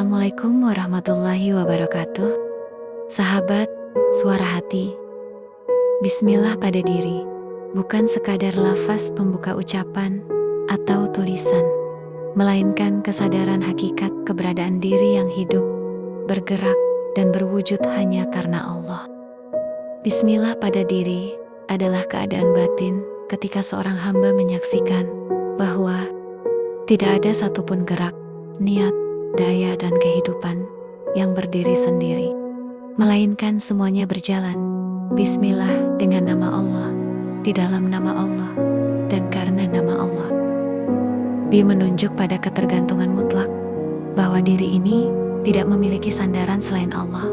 Assalamualaikum warahmatullahi wabarakatuh. Sahabat, suara hati. Bismillah pada diri, bukan sekadar lafaz pembuka ucapan atau tulisan, melainkan kesadaran hakikat keberadaan diri yang hidup, bergerak, dan berwujud hanya karena Allah. Bismillah pada diri adalah keadaan batin ketika seorang hamba menyaksikan bahwa tidak ada satupun gerak, niat, daya dan kehidupan yang berdiri sendiri, melainkan semuanya berjalan Bismillah dengan nama Allah, di dalam nama Allah, dan karena nama Allah. Bi menunjuk pada ketergantungan mutlak bahwa diri ini tidak memiliki sandaran selain Allah.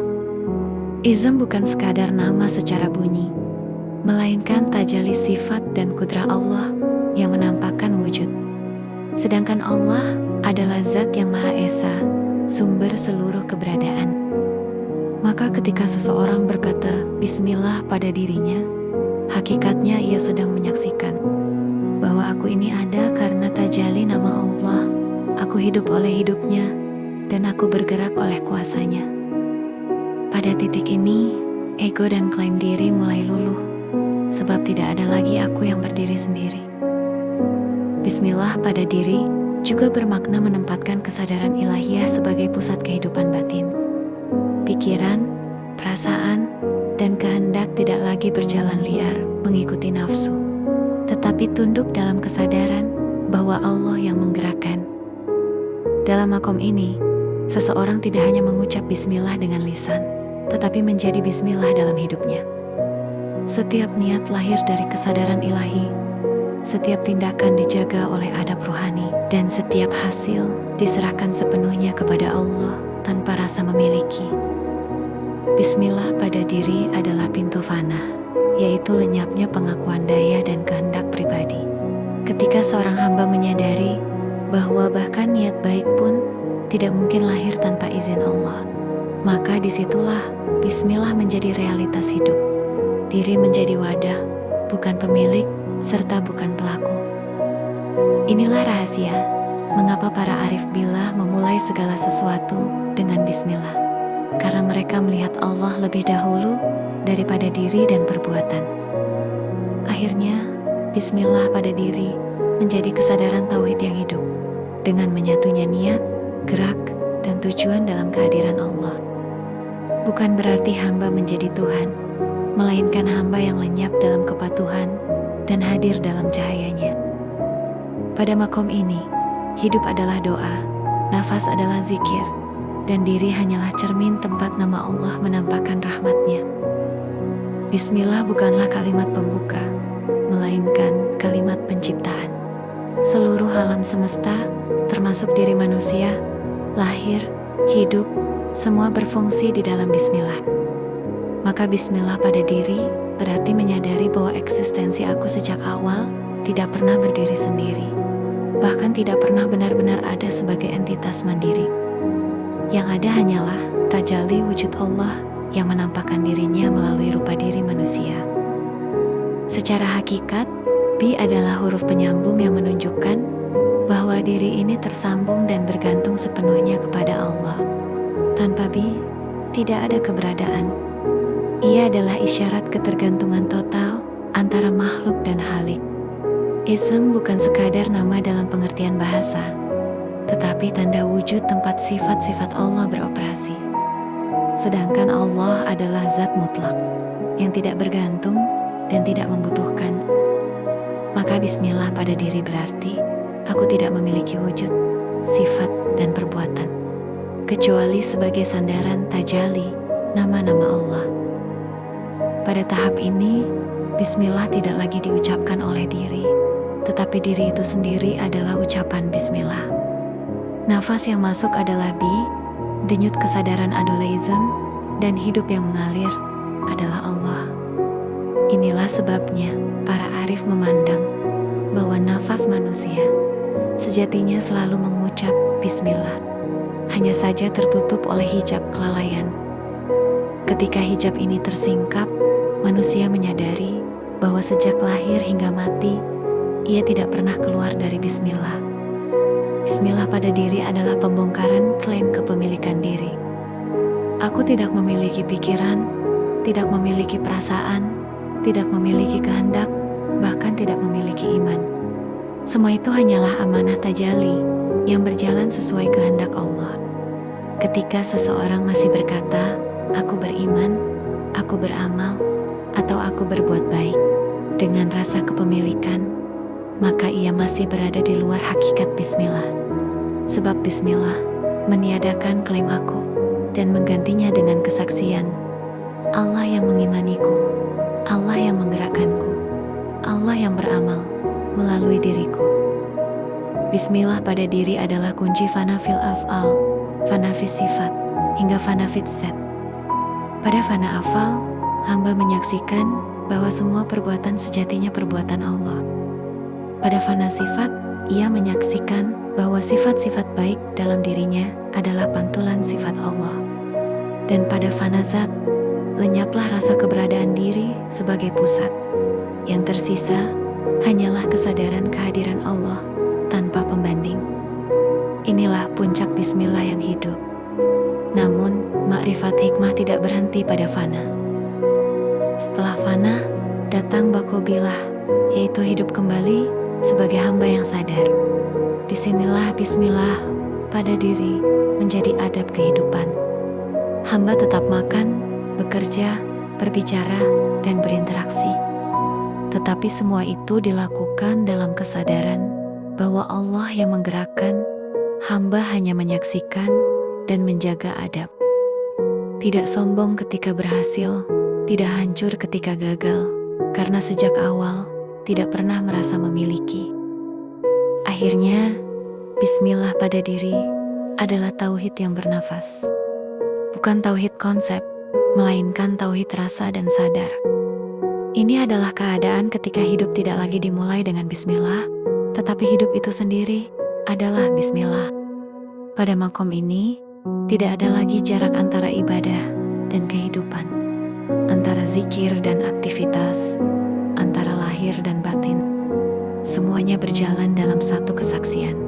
Izam bukan sekadar nama secara bunyi, melainkan tajalli sifat dan kudrah Allah yang menampakkan wujud. Sedangkan Allah adalah zat yang Maha Esa, sumber seluruh keberadaan. Maka ketika seseorang berkata Bismillah pada dirinya, hakikatnya ia sedang menyaksikan bahwa aku ini ada karena tajalli nama Allah, aku hidup oleh hidupnya, dan aku bergerak oleh kuasanya. Pada titik ini, ego dan klaim diri mulai luluh, sebab tidak ada lagi aku yang berdiri sendiri. Bismillah pada diri juga bermakna menempatkan kesadaran ilahiyah sebagai pusat kehidupan batin. Pikiran, perasaan, dan kehendak tidak lagi berjalan liar mengikuti nafsu, tetapi tunduk dalam kesadaran bahwa Allah yang menggerakkan. Dalam makom ini, seseorang tidak hanya mengucap Bismillah dengan lisan, tetapi menjadi Bismillah dalam hidupnya. Setiap niat lahir dari kesadaran ilahi, setiap tindakan dijaga oleh adab ruhani, dan setiap hasil diserahkan sepenuhnya kepada Allah tanpa rasa memiliki. Bismillah pada diri adalah pintu fana, yaitu lenyapnya pengakuan daya dan kehendak pribadi. Ketika seorang hamba menyadari bahwa bahkan niat baik pun tidak mungkin lahir tanpa izin Allah, maka disitulah Bismillah menjadi realitas hidup. Diri menjadi wadah, bukan pemilik, serta bukan pelaku. Inilah rahasia mengapa para arif billah memulai segala sesuatu dengan Bismillah, karena mereka melihat Allah lebih dahulu daripada diri dan perbuatan. Akhirnya, Bismillah pada diri menjadi kesadaran tauhid yang hidup, dengan menyatunya niat, gerak, dan tujuan dalam kehadiran Allah. Bukan berarti hamba menjadi Tuhan, melainkan hamba yang lenyap dalam kepatuhan dan hadir dalam cahayanya. Pada makom ini, hidup adalah doa, nafas adalah zikir, dan diri hanyalah cermin tempat nama Allah menampakkan rahmatnya. Bismillah bukanlah kalimat pembuka, melainkan kalimat penciptaan. Seluruh alam semesta, termasuk diri manusia, lahir, hidup, semua berfungsi di dalam Bismillah. Maka Bismillah pada diri berarti menyadari bahwa eksistensi aku sejak awal tidak pernah berdiri sendiri, bahkan tidak pernah benar-benar ada sebagai entitas mandiri. Yang ada hanyalah tajalli wujud Allah yang menampakkan dirinya melalui rupa diri manusia. Secara hakikat, Bi adalah huruf penyambung yang menunjukkan bahwa diri ini tersambung dan bergantung sepenuhnya kepada Allah. Tanpa Bi, tidak ada keberadaan. Ia adalah isyarat ketergantungan total antara makhluk dan Khalik. Ism bukan sekadar nama dalam pengertian bahasa, tetapi tanda wujud tempat sifat-sifat Allah beroperasi. Sedangkan Allah adalah zat mutlak, yang tidak bergantung dan tidak membutuhkan. Maka Bismillah pada diri berarti, aku tidak memiliki wujud, sifat, dan perbuatan, kecuali sebagai sandaran tajalli nama-nama Allah. Pada tahap ini, Bismillah tidak lagi diucapkan oleh diri, tetapi diri itu sendiri adalah ucapan Bismillah. Nafas yang masuk adalah Bi, denyut kesadaran adalah Izam, dan hidup yang mengalir adalah Allah. Inilah sebabnya para arif memandang bahwa nafas manusia sejatinya selalu mengucap Bismillah, hanya saja tertutup oleh hijab kelalaian. Ketika hijab ini tersingkap, manusia menyadari bahwa sejak lahir hingga mati, ia tidak pernah keluar dari Bismillah. Bismillah pada diri adalah pembongkaran klaim kepemilikan diri. Aku tidak memiliki pikiran, tidak memiliki perasaan, tidak memiliki kehendak, bahkan tidak memiliki iman. Semua itu hanyalah amanah tajalli yang berjalan sesuai kehendak Allah. Ketika seseorang masih berkata, aku beriman, aku beramal, atau aku berbuat baik, dengan rasa kepemilikan, maka ia masih berada di luar hakikat bismillah. Sebab bismillah meniadakan klaim aku dan menggantinya dengan kesaksian Allah yang mengimaniku, Allah yang menggerakkanku, Allah yang beramal melalui diriku. Bismillah pada diri adalah kunci fana fil af'al, fana fis sifat, hingga fana fis zat. Pada fana afal, hamba menyaksikan bahwa semua perbuatan sejatinya perbuatan Allah. Pada fana sifat, ia menyaksikan bahwa sifat-sifat baik dalam dirinya adalah pantulan sifat Allah. Dan pada fana zat, lenyaplah rasa keberadaan diri sebagai pusat. Yang tersisa hanyalah kesadaran kehadiran Allah tanpa pembanding. Inilah puncak bismillah yang hidup. Namun, makrifat hikmah tidak berhenti pada fana. Setelah fana, datang bakobilah, yaitu hidup kembali sebagai hamba yang sadar. Disinilah bismillah pada diri menjadi adab kehidupan. Hamba tetap makan, bekerja, berbicara, dan berinteraksi. Tetapi semua itu dilakukan dalam kesadaran bahwa Allah yang menggerakkan, hamba hanya menyaksikan dan menjaga adab. Tidak sombong ketika berhasil, tidak hancur ketika gagal, karena sejak awal tidak pernah merasa memiliki. Akhirnya, bismillah pada diri adalah tauhid yang bernafas. Bukan tauhid konsep, melainkan tauhid rasa dan sadar. Ini adalah keadaan ketika hidup tidak lagi dimulai dengan bismillah, tetapi hidup itu sendiri adalah bismillah. Pada makom ini, tidak ada lagi jarak antara ibadah dan kehidupan, antara zikir dan aktivitas, antara lahir dan batin. Semuanya berjalan dalam satu kesaksian.